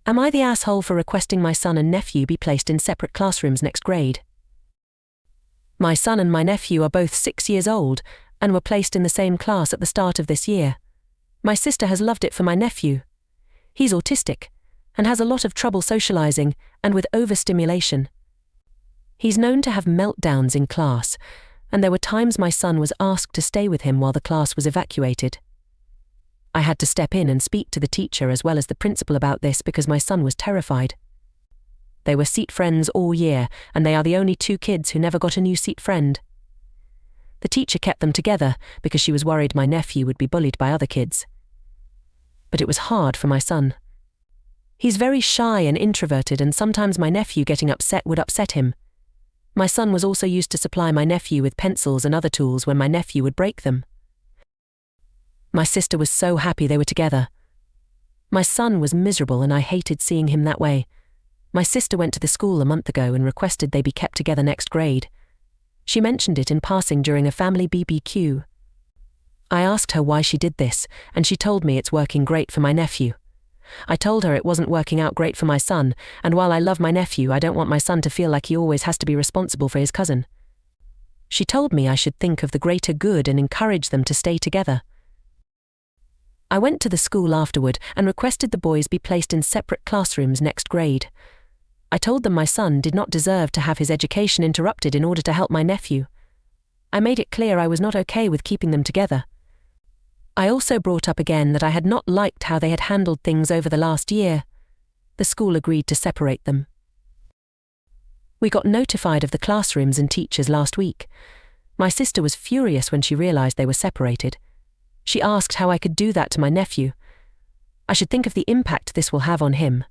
Am I the asshole for requesting my son and nephew be placed in separate classrooms next grade? My son and my nephew are both 6 years old and were placed in the same class at the start of this year. My sister has loved it for my nephew. He's autistic and has a lot of trouble socializing and with overstimulation. He's known to have meltdowns in class, and there were times my son was asked to stay with him while the class was evacuated. I had to step in and speak to the teacher as well as the principal about this because my son was terrified. They were seat friends all year, and they are the only 2 kids who never got a new seat friend. The teacher kept them together because she was worried my nephew would be bullied by other kids. But it was hard for my son. He's very shy and introverted, and sometimes my nephew getting upset would upset him. My son was also used to supply my nephew with pencils and other tools when my nephew would break them. My sister was so happy they were together. My son was miserable and I hated seeing him that way. My sister went to the school a month ago and requested they be kept together next grade. She mentioned it in passing during a family BBQ. I asked her why she did this, and she told me it's working great for my nephew. I told her it wasn't working out great for my son, and while I love my nephew, I don't want my son to feel like he always has to be responsible for his cousin. She told me I should think of the greater good and encourage them to stay together. I went to the school afterward and requested the boys be placed in separate classrooms next grade. I told them my son did not deserve to have his education interrupted in order to help my nephew. I made it clear I was not okay with keeping them together. I also brought up again that I had not liked how they had handled things over the last year. The school agreed to separate them. We got notified of the classrooms and teachers last week. My sister was furious when she realized they were separated. She asked how I could do that to my nephew. I should think of the impact this will have on him.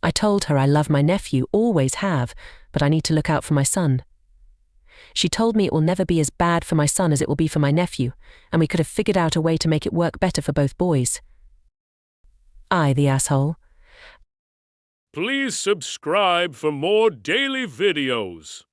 I told her I love my nephew, always have, but I need to look out for my son. She told me it will never be as bad for my son as it will be for my nephew, and we could have figured out a way to make it work better for both boys. I, the asshole. Please subscribe for more daily videos.